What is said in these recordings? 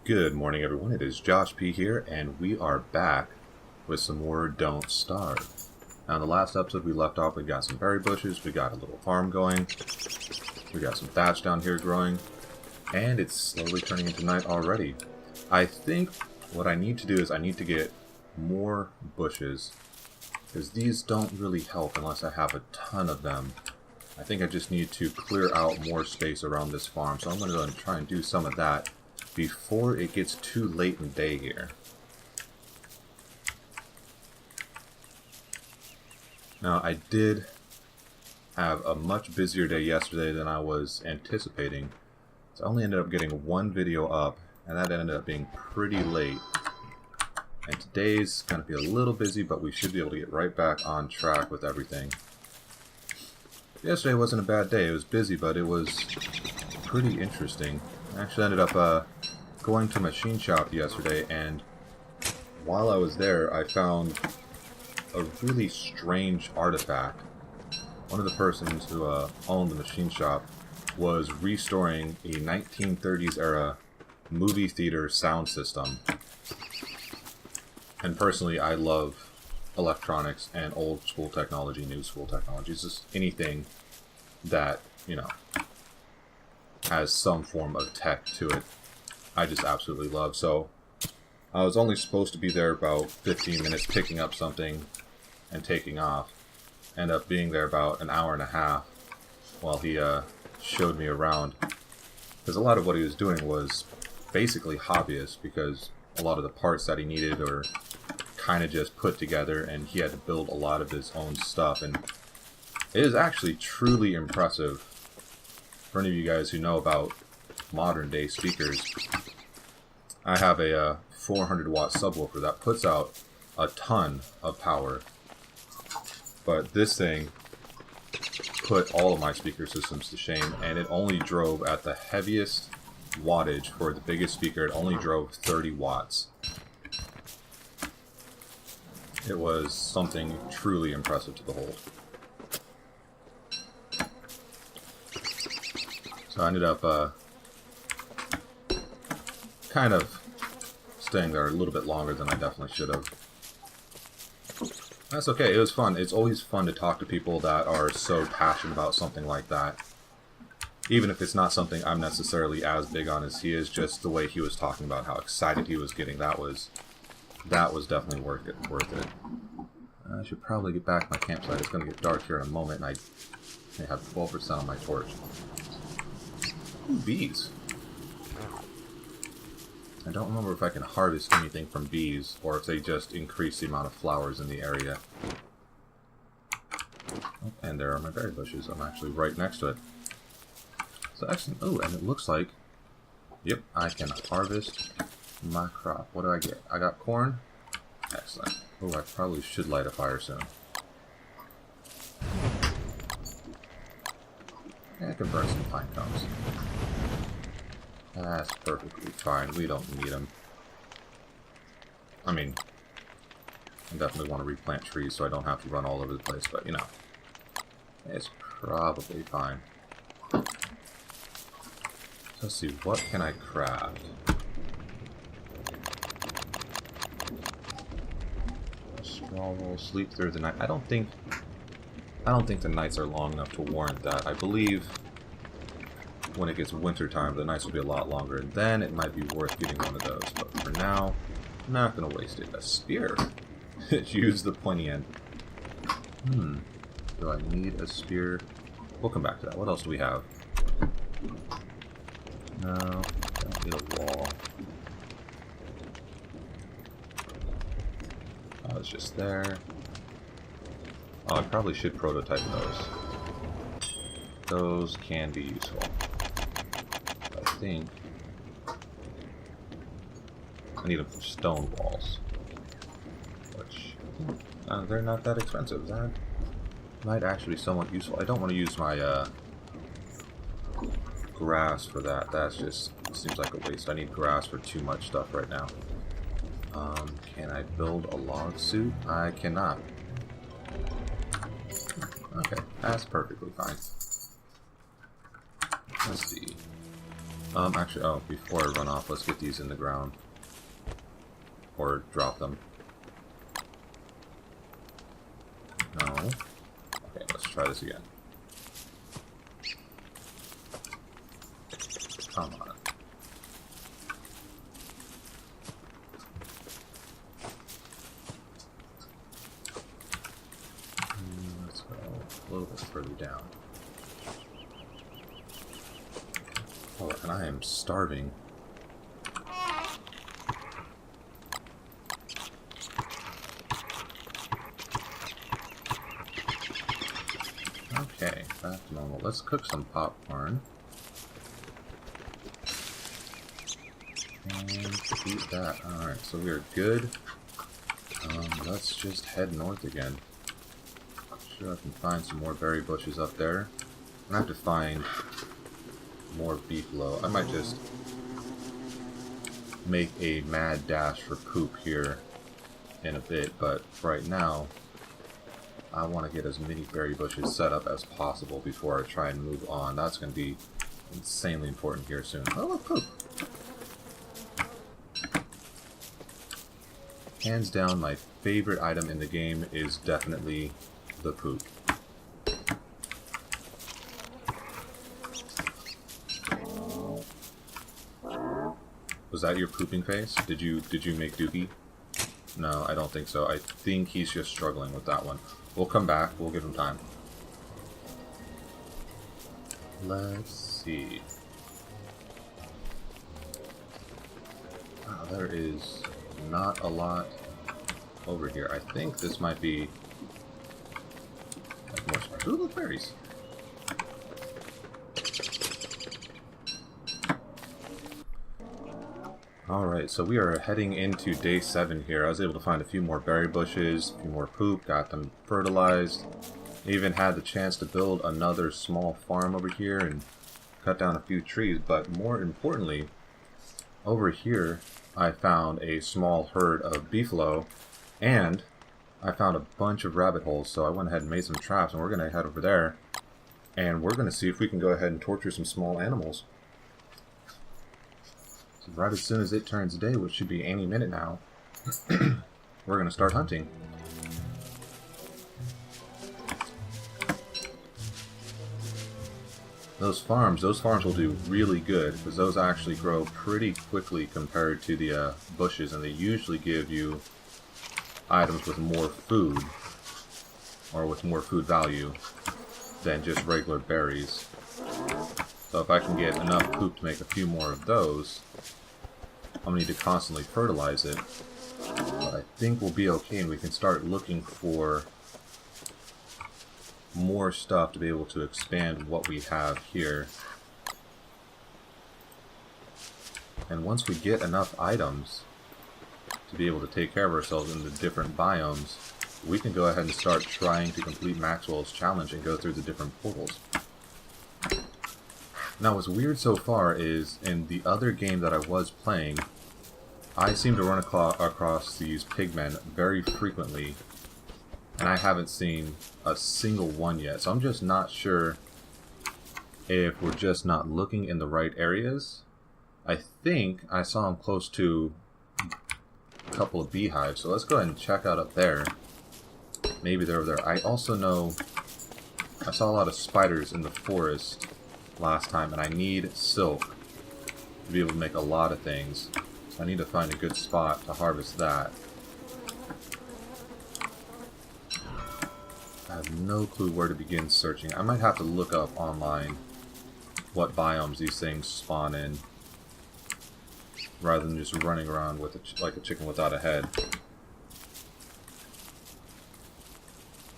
Good morning, everyone. It is Josh P here, and we are back with some more Don't Starve. Now, in the last episode, we left off. We got some berry bushes, we got a little farm going, we got some thatch down here growing, and it's slowly turning into night already. I think what I need to do is I need to get more bushes, because these don't really help unless I have a ton of them. I think I just need to clear out more space around this farm, so I'm going to try and do some of that before it gets too late in the day here. Now, I did have a much busier day yesterday than I was anticipating. So I only ended up getting one video up, and that ended up being pretty late. And today's going to be a little busy, but we should be able to get right back on track with everything. Yesterday wasn't a bad day. It was busy, but it was pretty interesting. I actually ended up going to Machine Shop yesterday, and while I was there, I found a really strange artifact. One of the persons who owned the Machine Shop was restoring a 1930s era movie theater sound system. And personally, I love electronics and old school technology, new school technology. It's just anything that, you know, has some form of tech to it. I just absolutely love. So I was only supposed to be there about 15 minutes picking up something and taking off. End up being there about an hour and a half while he showed me around. Because a lot of what he was doing was basically hobbyist, because a lot of the parts that he needed are kind of just put together, and he had to build a lot of his own stuff. And it is actually truly impressive. For any of you guys who know about modern day speakers, I have a 400 watt subwoofer that puts out a ton of power, but this thing put all of my speaker systems to shame, and it only drove at the heaviest wattage for the biggest speaker. It only drove 30 watts. It was something truly impressive to behold. So I ended up kind of staying there a little bit longer than I definitely should have. That's okay, it was fun. It's always fun to talk to people that are so passionate about something like that. Even if it's not something I'm necessarily as big on as he is, just the way he was talking about how excited he was getting, that was definitely worth it. I should probably get back to my campsite. It's going to get dark here in a moment, and I may have 12% on my torch. Ooh, bees. I don't remember if I can harvest anything from bees, or if they just increase the amount of flowers in the area. Oh, and there are my berry bushes. I'm actually right next to it. So actually, oh, and it looks like, yep, I can harvest my crop. What do I get? I got corn. Excellent. Oh, I probably should light a fire soon. I can burn some pine cones. That's perfectly fine. We don't need them. I mean, I definitely want to replant trees so I don't have to run all over the place, but, you know, it's probably fine. Let's see, what can I craft? Straw roll, sleep through the night. I don't think the nights are long enough to warrant that. I believe when it gets winter time, the nights will be a lot longer, and then it might be worth getting one of those. But for now, I'm not going to waste it. A spear. Use the pointy end. Do I need a spear? We'll come back to that. What else do we have? No, don't need a wall. Oh, it's just there. Oh, I probably should prototype those. Those can be useful. I think I need them for stone walls, which they're not that expensive. That might actually be somewhat useful. I don't want to use my grass for that. That's just seems like a waste. I need grass for too much stuff right now. Can I build a log suit? I cannot. Okay, that's perfectly fine. Let's see. Actually, oh, before I run off, let's get these in the ground. Or drop them. No. Okay, let's try this again. Come on. Let's go a little bit further down. Oh, and I am starving. Okay, back to normal. Let's cook some popcorn. And eat that. Alright, so we are good. Let's just head north again. Sure, I can find some more berry bushes up there. I have to find more beefalo. I might just make a mad dash for poop here in a bit, but right now I want to get as many berry bushes set up as possible before I try and move on. That's going to be insanely important here soon. Oh, look, poop! Hands down, my favorite item in the game is definitely the poop. Was that your pooping face? Did you make Dookie? No, I don't think so. I think he's just struggling with that one. We'll come back. We'll give him time. Let's see. Wow, there is not a lot over here. I think this might be more smart. Ooh, look, berries. Alright, so we are heading into day 7 here. I was able to find a few more berry bushes, a few more poop, got them fertilized. Even had the chance to build another small farm over here and cut down a few trees, but more importantly, over here I found a small herd of beefalo, and I found a bunch of rabbit holes, so I went ahead and made some traps, and we're going to head over there, and we're going to see if we can go ahead and torture some small animals. So right as soon as it turns day, which should be any minute now, we're going to start hunting. Those farms will do really good, because those actually grow pretty quickly compared to the bushes, and they usually give you items with more food, or with more food value, than just regular berries. So if I can get enough poop to make a few more of those, I'm going to need to constantly fertilize it. But I think we'll be okay, and we can start looking for more stuff to be able to expand what we have here. And once we get enough items to be able to take care of ourselves in the different biomes, we can go ahead and start trying to complete Maxwell's challenge and go through the different portals. Now, what's weird so far is, in the other game that I was playing, I seem to run across these pigmen very frequently, and I haven't seen a single one yet, so I'm just not sure if we're just not looking in the right areas. I think I saw them close to a couple of beehives, so let's go ahead and check out up there. Maybe they're over there. I also know I saw a lot of spiders in the forest last time, and I need silk to be able to make a lot of things. So I need to find a good spot to harvest that. I have no clue where to begin searching. I might have to look up online what biomes these things spawn in, rather than just running around with like a chicken without a head.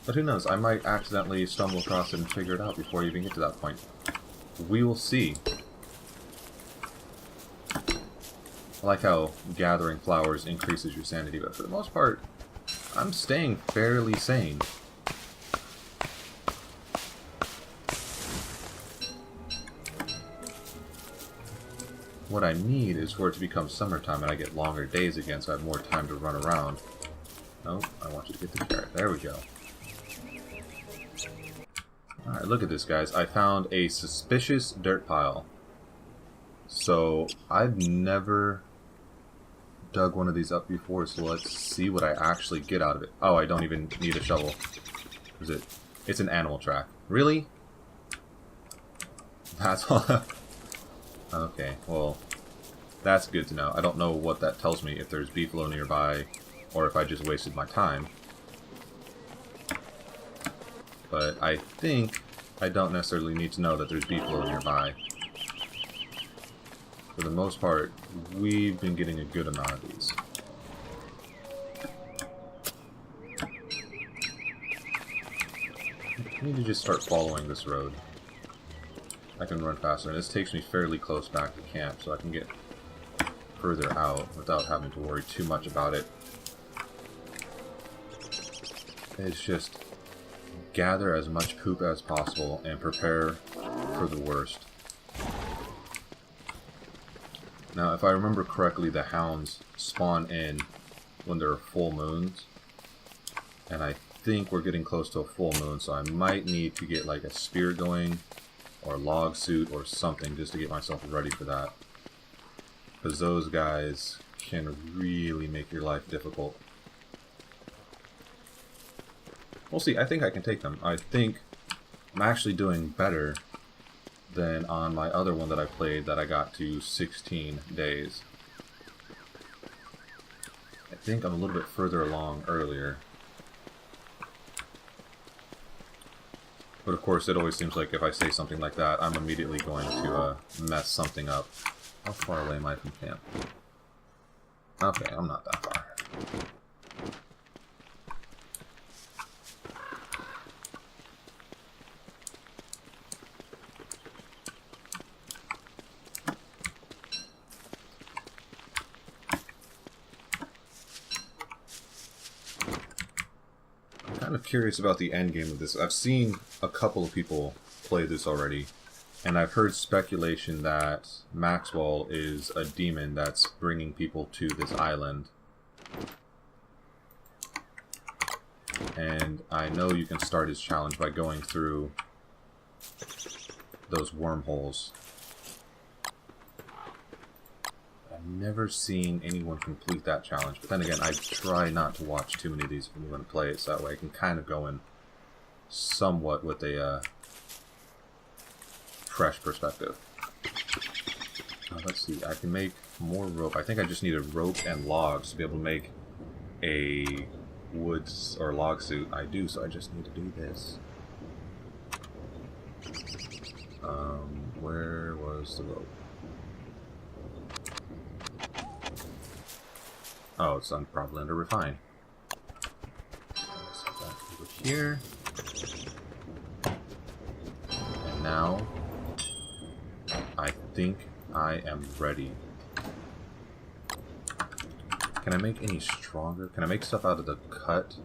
But who knows, I might accidentally stumble across it and figure it out before I even get to that point. We will see. I like how gathering flowers increases your sanity, but for the most part, I'm staying fairly sane. What I need is for it to become summertime and I get longer days again, so I have more time to run around. Nope, I want you to get the carrot. There we go. Alright, look at this, guys. I found a suspicious dirt pile. So I've never dug one of these up before, so let's see what I actually get out of it. Oh, I don't even need a shovel. Is it? It's an animal track. Really? That's all. Okay, well, that's good to know. I don't know what that tells me, if there's beefalo nearby, or if I just wasted my time. But I think I don't necessarily need to know that there's beefalo nearby. For the most part, we've been getting a good amount of these. I need to just start following this road. I can run faster, and this takes me fairly close back to camp, so I can get further out without having to worry too much about it. It's just gather as much poop as possible and prepare for the worst. Now, if I remember correctly, the hounds spawn in when there are full moons, and I think we're getting close to a full moon, so I might need to get like a spear going, or a log suit, or something, just to get myself ready for that. Because those guys can really make your life difficult. We'll see. I think I can take them. I think I'm actually doing better than on my other one that I played that I got to 16 days. I think I'm a little bit further along earlier. But of course, it always seems like if I say something like that, I'm immediately going to mess something up. How far away am I from camp? Okay, I'm not that far. Kind of curious about the end game of this. I've seen a couple of people play this already, and I've heard speculation that Maxwell is a demon that's bringing people to this island. And I know you can start his challenge by going through those wormholes. I've never seen anyone complete that challenge, but then again, I try not to watch too many of these if I'm going to play it, so that way I can kind of go in somewhat with a fresh perspective. Let's see, I can make more rope. I think I just need a rope and logs to be able to make a wood or log suit. I do, so I just need to do this. Where was the rope? Oh, it's probably under refine. Set that over here. And now, I think I am ready. Can I make any stronger? Can I make stuff out of the cut?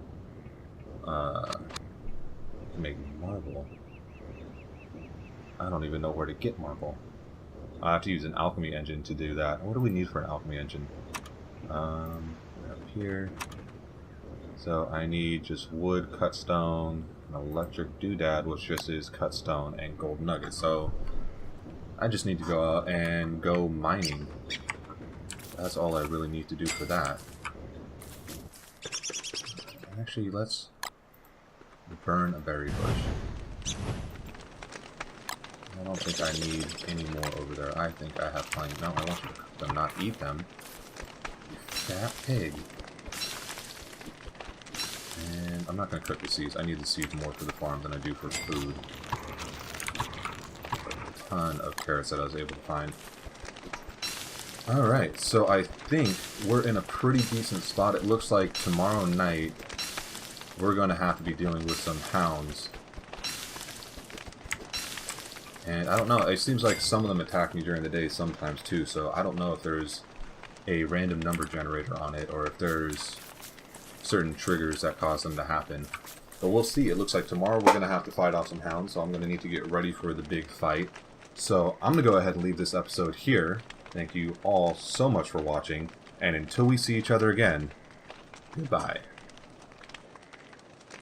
Make marble. I don't even know where to get marble. I have to use an alchemy engine to do that. What do we need for an alchemy engine? Up here. So I need just wood, cut stone, an electric doodad, which just is cut stone, and gold nuggets. So I just need to go out and go mining. That's all I really need to do for that. Actually, let's burn a berry bush. I don't think I need any more over there. I think I have plenty. No, I want you to cook them, not eat them. You fat pig. And I'm not going to cook the seeds. I need the seeds more for the farm than I do for food. A ton of carrots that I was able to find. Alright, so I think we're in a pretty decent spot. It looks like tomorrow night we're going to have to be dealing with some hounds. And I don't know, it seems like some of them attack me during the day sometimes too, so I don't know if there's a random number generator on it or if there's certain triggers that cause them to happen. But we'll see. It looks like tomorrow we're going to have to fight off some hounds, so I'm going to need to get ready for the big fight. So I'm going to go ahead and leave this episode here. Thank you all so much for watching, and until we see each other again, goodbye.